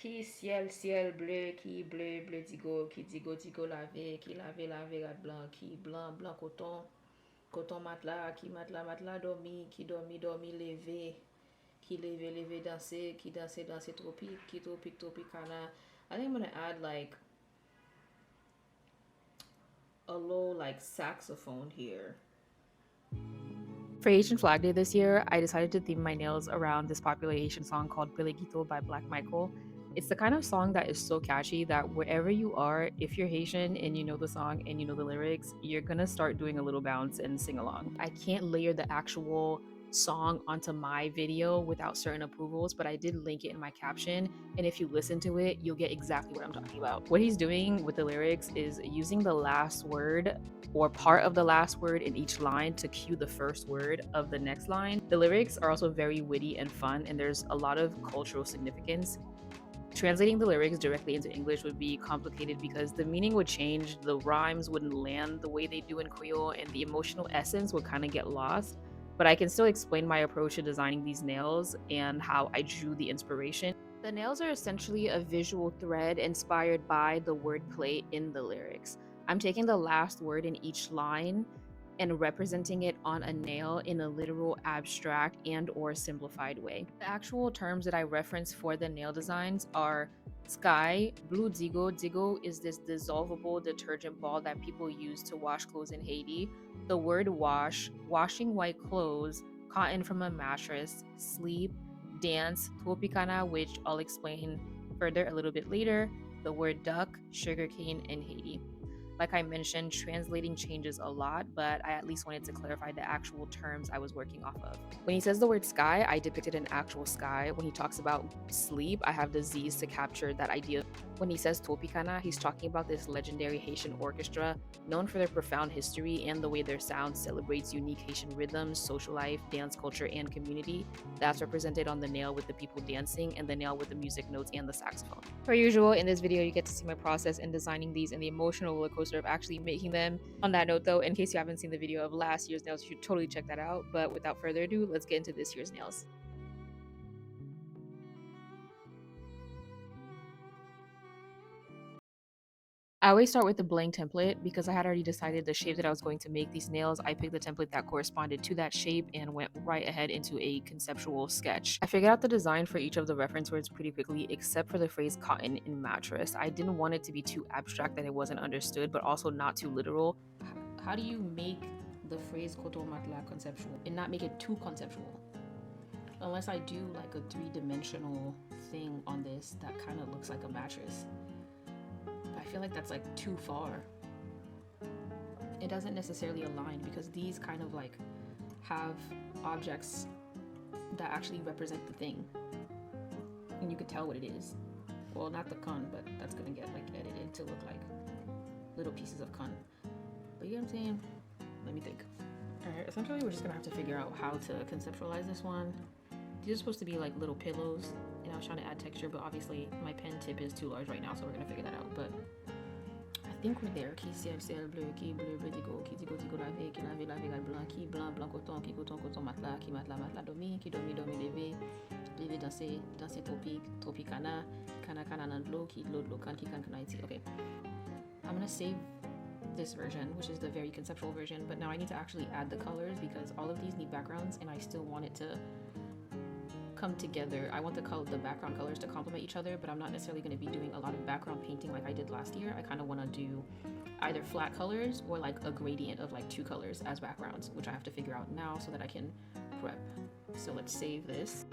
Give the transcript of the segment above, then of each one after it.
Qui ciel, ciel bleu, qui bleu, bleu digo, qui digo, digo lavé, qui lavé, lavé, rat blanc, qui blanc, blanc coton, coton matelas, qui matelas, matelas dormi, qui dormi, dormi levé, qui levé, levé danser, qui danser, danser tropique, qui tropique, tropicana. I think I'm gonna add like a low like saxophone here. For Haitian Flag Day this year, I decided to theme my nails around this popular Haitian song called Pegelito by Black Mayco. It's the kind of song that is so catchy that wherever you are, if you're Haitian and you know the song and you know the lyrics, you're gonna start doing a little bounce and sing along. I can't layer the actual song onto my video without certain approvals, but I did link it in my caption. And if you listen to it, you'll get exactly what I'm talking about. What he's doing with the lyrics is using the last word or part of the last word in each line to cue the first word of the next line. The lyrics are also very witty and fun, and there's a lot of cultural significance. Translating the lyrics directly into English would be complicated because the meaning would change, the rhymes wouldn't land the way they do in Creole, and the emotional essence would kind of get lost. But I can still explain my approach to designing these nails and how I drew the inspiration. The nails are essentially a visual thread inspired by the wordplay in the lyrics. I'm taking the last word in each line and representing it on a nail in a literal abstract and or simplified way. The actual terms that I reference for the nail designs are sky, blue digo. Digo is this dissolvable detergent ball that people use to wash clothes in Haiti. The word wash, washing white clothes, cotton from a mattress, sleep, dance, tropicana, which I'll explain further a little bit later, the word duck, sugarcane in Haiti. Like I mentioned, translating changes a lot, but I at least wanted to clarify the actual terms I was working off of. When he says the word sky, I depicted an actual sky. When he talks about sleep, I have the Z's to capture that idea. When he says Topicana, he's talking about this legendary Haitian orchestra known for their profound history and the way their sound celebrates unique Haitian rhythms, social life, dance culture, and community. That's represented on the nail with the people dancing and the nail with the music notes and the saxophone. Per usual, in this video, you get to see my process in designing these and the emotional roller coaster of actually making them. On that note though, in case you haven't seen the video of last year's nails, you should totally check that out. But without further ado, let's get into this year's nails. I always start with the blank template because I had already decided the shape that I was going to make these nails. I picked the template that corresponded to that shape and went right ahead into a conceptual sketch. I figured out the design for each of the reference words pretty quickly, except for the phrase cotton in mattress. I didn't want it to be too abstract that it wasn't understood, but also not too literal. How do you make the phrase coton matelas conceptual and not make it too conceptual? Unless I do like a three-dimensional thing on this that kind of looks like a mattress. I feel like that's like too far. It doesn't necessarily align because these kind of like have objects that actually represent the thing. And you could tell what it is. Well, not the con, but that's gonna get like edited to look like little pieces of con. But you know what I'm saying? Let me think. Alright, essentially we're just gonna have to figure out how to conceptualize this one. These are supposed to be like little pillows, and I was trying to add texture, but obviously my pen tip is too large right now, so we're gonna figure that out. But I think we're there. Qui ciel, ciel bleu, qui bleu, bleu digo, qui digo, digo lavé, qui lavé, lavé, gal blanc, qui blanc, blanc coton, qui coton, coton matelas, qui matelas, matelas dormi, qui dormi, dormi levé, levé danser, danser tropique, tropicana, cana, cana nan l'eau, qui l'eau, l'eau, can, qui can, can, okay. I'm gonna save this version, which is the very conceptual version, but now I need to actually add the colors because all of these need backgrounds and I still want it to come together. I want the background colors to complement each other, but I'm not necessarily going to be doing a lot of background painting like I did last year. I kind of want to do either flat colors or like a gradient of like two colors as backgrounds, which I have to figure out now so that I can prep. So let's save this.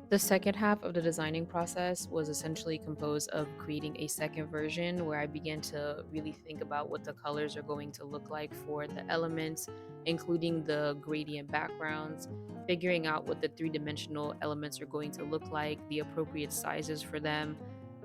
The second half of the designing process was essentially composed of creating a second version where I began to really think about what the colors are going to look like for the elements, including the gradient backgrounds, figuring out what the three-dimensional elements are going to look like, the appropriate sizes for them.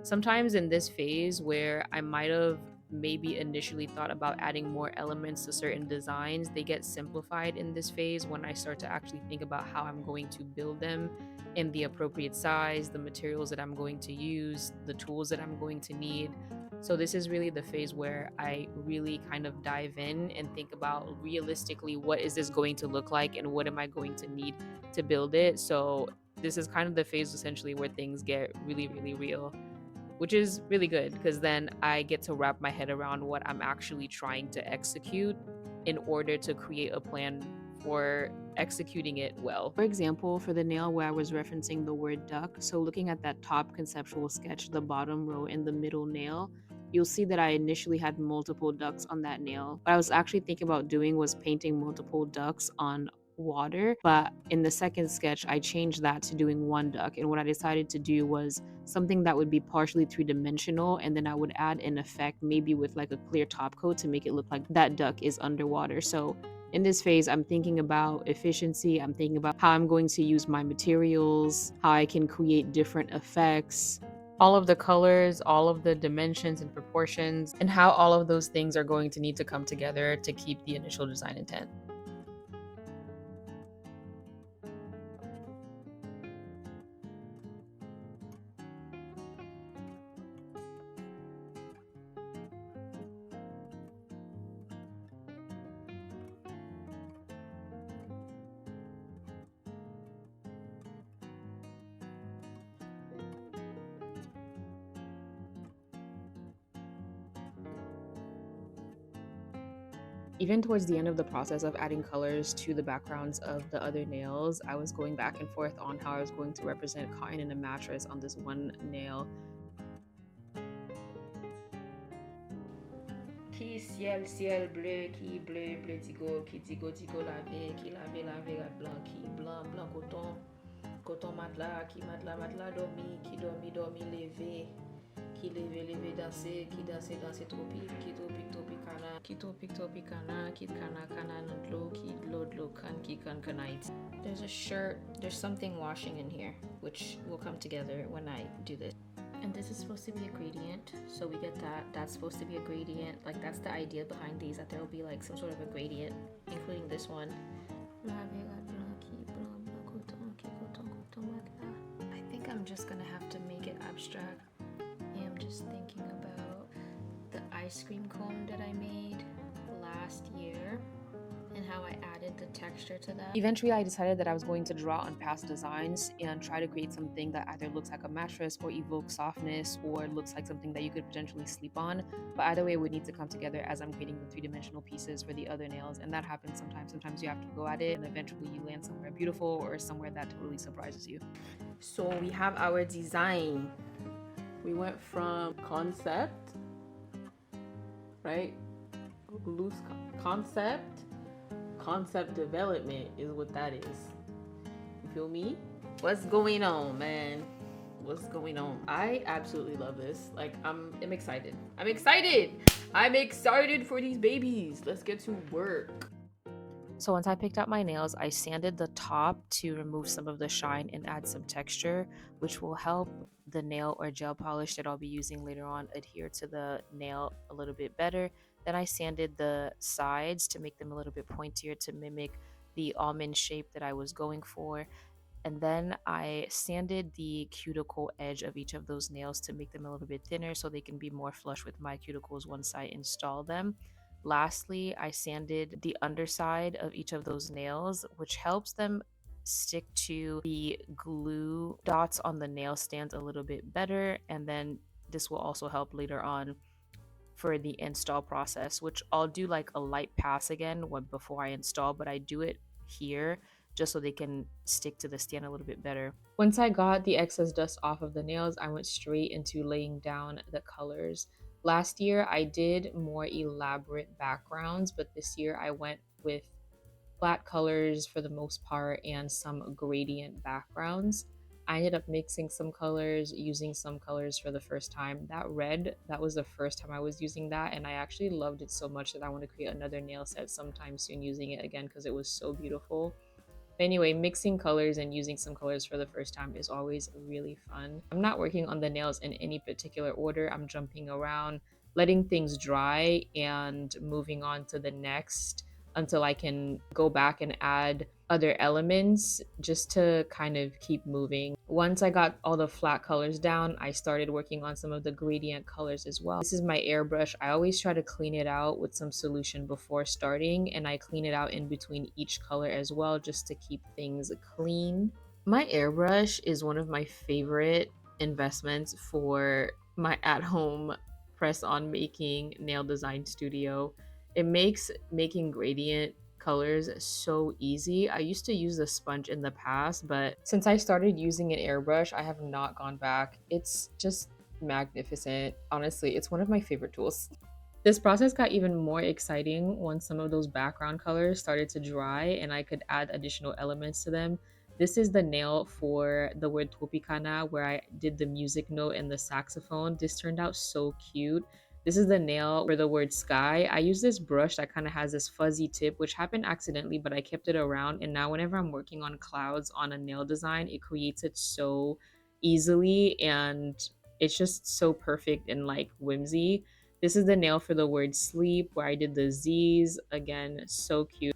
Sometimes in this phase where I might have maybe initially thought about adding more elements to certain designs, they get simplified in this phase when I start to actually think about how I'm going to build them in the appropriate size, the materials that I'm going to use, the tools that I'm going to need. So this is really the phase where I really kind of dive in and think about realistically what is this going to look like and what am I going to need to build it. So this is kind of the phase essentially where things get really, really real, which is really good because then I get to wrap my head around what I'm actually trying to execute in order to create a plan for executing it well. For example, for the nail where I was referencing the word duck, so looking at that top conceptual sketch, the bottom row and the middle nail, you'll see that I initially had multiple ducks on that nail. What I was actually thinking about doing was painting multiple ducks on water, but in the second sketch I changed that to doing one duck, and what I decided to do was something that would be partially three-dimensional, and then I would add an effect maybe with like a clear top coat to make it look like that duck is underwater. So in this phase, I'm thinking about efficiency, I'm thinking about how I'm going to use my materials, how I can create different effects, all of the colors, all of the dimensions and proportions, and how all of those things are going to need to come together to keep the initial design intent. Even towards the end of the process of adding colors to the backgrounds of the other nails, I was going back and forth on how I was going to represent cotton in a mattress on this one nail. Qui ciel, ciel bleu, qui bleu, bleu tigo, qui tigo, tigo lavé, qui lavé, lavé, rat blanc, qui blanc, blanc coton, coton matelas, qui matelas, matelas dormi, qui dormi, dormi levé, qui levé, levé dansé, qui dansé, dansé tropique, qui tropique, tropicana, qui tropique, tropicana, qui cana, cana nantlo, qui dlo, dlo, can, qui can, canite. There's a shirt, there's something washing in here, which will come together when I do this. And this is supposed to be a gradient, so we get that. That's supposed to be a gradient. Like, that's the idea behind these, that there will be like some sort of a gradient, including this one. I think I'm just gonna have to make it abstract. Yeah, I'm just thinking about the ice cream cone that I made last year and how I added the texture to that. Eventually, I decided that I was going to draw on past designs and try to create something that either looks like a mattress or evokes softness or looks like something that you could potentially sleep on. But either way, it would need to come together as I'm creating the three-dimensional pieces for the other nails, and that happens sometimes. Sometimes you have to go at it and eventually you land somewhere beautiful or somewhere that totally surprises you. So we have our design. We went from concept, right? Loose concept development is what that is. You feel me? What's going on, man? What's going on? I absolutely love this. Like, I'm excited. I'm excited for these babies. Let's get to work. So once I picked out my nails, I sanded the top to remove some of the shine and add some texture, which will help the nail or gel polish that I'll be using later on adhere to the nail a little bit better. Then I sanded the sides to make them a little bit pointier to mimic the almond shape that I was going for. And then I sanded the cuticle edge of each of those nails to make them a little bit thinner so they can be more flush with my cuticles once I install them. Lastly, I sanded the underside of each of those nails, which helps them stick to the glue dots on the nail stands a little bit better. And then this will also help later on for the install process, which I'll do like a light pass again before I install, but I do it here just so they can stick to the stand a little bit better. Once I got the excess dust off of the nails, I went straight into laying down the colors. Last year, I did more elaborate backgrounds, but this year I went with flat colors for the most part and some gradient backgrounds. I ended up mixing some colors, using some colors for the first time. That red, that was the first time I was using that, and I actually loved it so much that I want to create another nail set sometime soon using it again because it was so beautiful. Anyway, mixing colors and using some colors for the first time is always really fun. I'm not working on the nails in any particular order. I'm jumping around, letting things dry, and moving on to the next until I can go back and add other elements just to kind of keep moving. Once I got all the flat colors down, I started working on some of the gradient colors as well. This is my airbrush. I always try to clean it out with some solution before starting, and I clean it out in between each color as well just to keep things clean. My airbrush is one of my favorite investments for my at-home press-on making nail design studio. It makes making gradient colors so easy. I used to use a sponge in the past, but since I started using an airbrush, I have not gone back. It's just magnificent. Honestly, it's one of my favorite tools. This process got even more exciting once some of those background colors started to dry and I could add additional elements to them. This is the nail for the word Tropicana where I did the music note and the saxophone. This turned out so cute. This is the nail for the word sky. I use this brush that kind of has this fuzzy tip, which happened accidentally, but I kept it around. And now whenever I'm working on clouds on a nail design, it creates it so easily and it's just so perfect and like whimsy. This is the nail for the word sleep where I did the Z's. Again, so cute.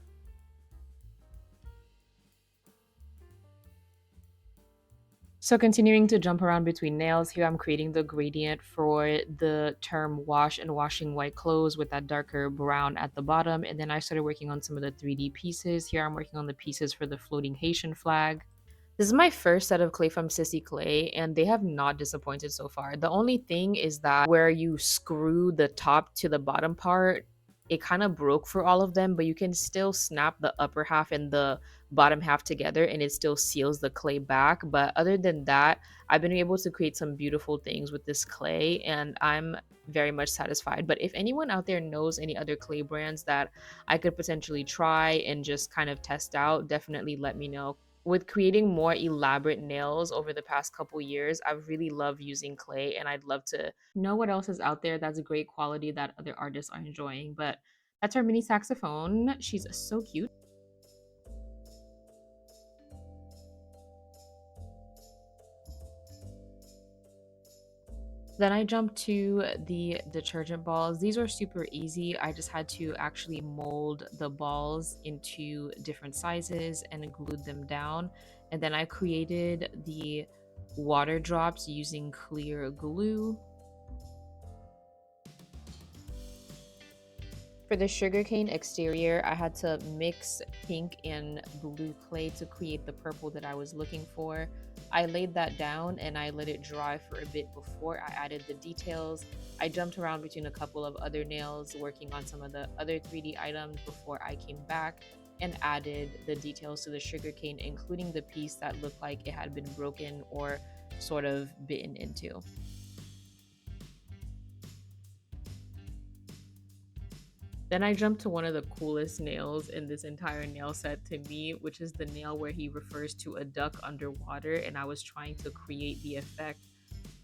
So continuing to jump around between nails, here I'm creating the gradient for the term wash and washing white clothes with that darker brown at the bottom. And then I started working on some of the 3D pieces. Here I'm working on the pieces for the floating Haitian flag. This is my first set of clay from Sissy Clay, and they have not disappointed so far. The only thing is that where you screw the top to the bottom part, it kind of broke for all of them, but you can still snap the upper half and the bottom half together and it still seals the clay back. But other than that, I've been able to create some beautiful things with this clay and I'm very much satisfied. But if anyone out there knows any other clay brands that I could potentially try and just kind of test out, definitely let me know. With creating more elaborate nails over the past couple years, I've really loved using clay and I'd love to know what else is out there that's great quality that other artists are enjoying. But that's our mini saxophone. She's so cute. Then I jumped to the detergent balls. These were super easy. I just had to actually mold the balls into different sizes and glued them down. And then I created the water drops using clear glue. For the sugarcane exterior, I had to mix pink and blue clay to create the purple that I was looking for. I laid that down and I let it dry for a bit before I added the details. I jumped around between a couple of other nails, working on some of the other 3D items before I came back and added the details to the sugarcane, including the piece that looked like it had been broken or sort of bitten into. Then I jumped to one of the coolest nails in this entire nail set to me, which is the nail where he refers to a duck underwater. And I was trying to create the effect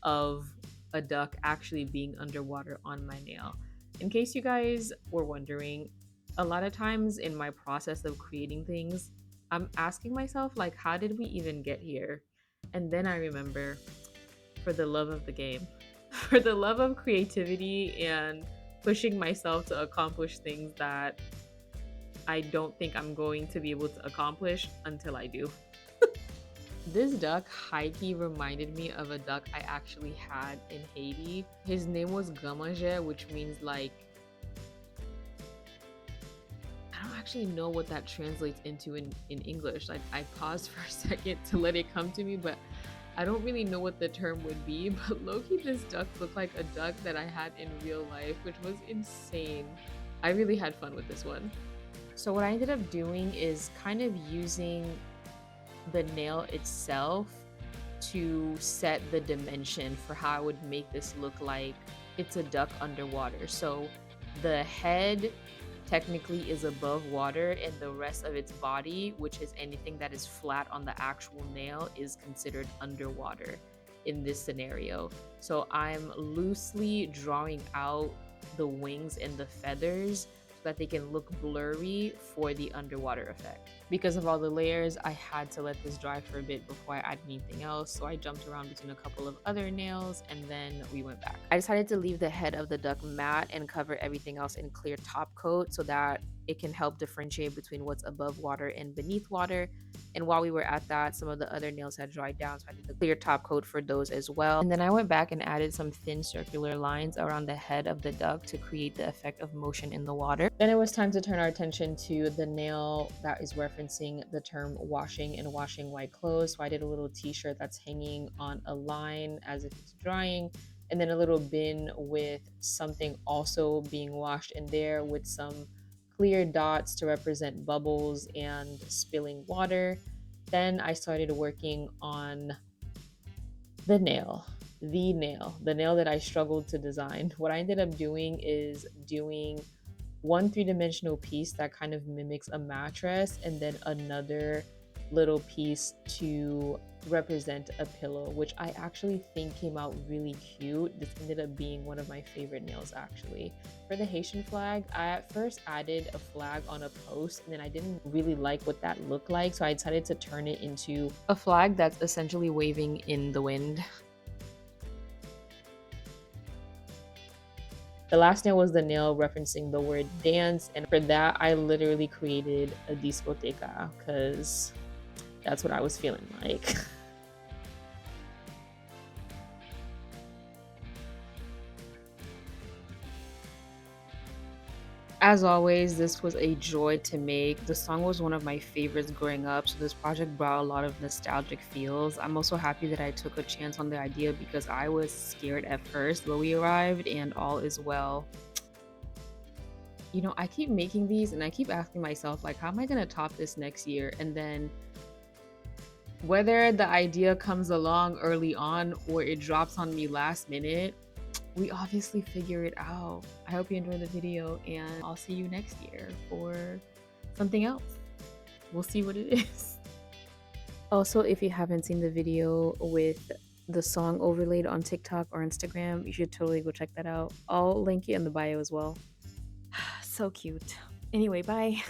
of a duck actually being underwater on my nail. In case you guys were wondering, a lot of times in my process of creating things, I'm asking myself, like, how did we even get here? And then I remember, for the love of the game, for the love of creativity and pushing myself to accomplish things that I don't think I'm going to be able to accomplish until I do. This duck high-key reminded me of a duck I actually had in Haiti. His name was Gamaje, which means like, I don't actually know what that translates into in English. Like I paused for a second to let it come to me, but I don't really know what the term would be, but low-key this duck looked like a duck that I had in real life, which was insane. I really had fun with this one. So what I ended up doing is kind of using the nail itself to set the dimension for how I would make this look like it's a duck underwater. So the head technically is above water and the rest of its body, which is anything that is flat on the actual nail, is considered underwater in this scenario. So I'm loosely drawing out the wings and the feathers so that they can look blurry for the underwater effect. Because of all the layers, I had to let this dry for a bit before I add anything else, so I jumped around between a couple of other nails and then we went back. I decided to leave the head of the duck matte and cover everything else in clear top coat so that it can help differentiate between what's above water and beneath water. And while we were at that, some of the other nails had dried down, so I did the clear top coat for those as well. And then I went back and added some thin circular lines around the head of the duck to create the effect of motion in the water. Then it was time to turn our attention to the nail that is referencing the term washing and washing white clothes. So I did a little t-shirt that's hanging on a line as if it's drying, and then a little bin with something also being washed in there with some clear dots to represent bubbles and spilling water. Then I started working on the nail, the nail that I struggled to design. What I ended up doing is doing one three-dimensional piece that kind of mimics a mattress, and then another little piece to represent a pillow, which I actually think came out really cute. This ended up being one of my favorite nails actually. For the Haitian flag, I at first added a flag on a post, and then I didn't really like what that looked like, so I decided to turn it into a flag that's essentially waving in the wind. The last nail was the nail referencing the word dance, and for that I literally created a discoteca because that's what I was feeling like. As always, this was a joy to make. The song was one of my favorites growing up, so this project brought a lot of nostalgic feels. I'm also happy that I took a chance on the idea because I was scared at first, but we arrived and all is well. You know, I keep making these and I keep asking myself, like, how am I going to top this next year? And then whether the idea comes along early on or it drops on me last minute, we obviously figure it out. I hope you enjoyed the video, and I'll see you next year for something else. We'll see what it is. Also, if you haven't seen the video with the song overlaid on TikTok or Instagram, you should totally go check that out. I'll link it in the bio as well. So cute. Anyway, bye.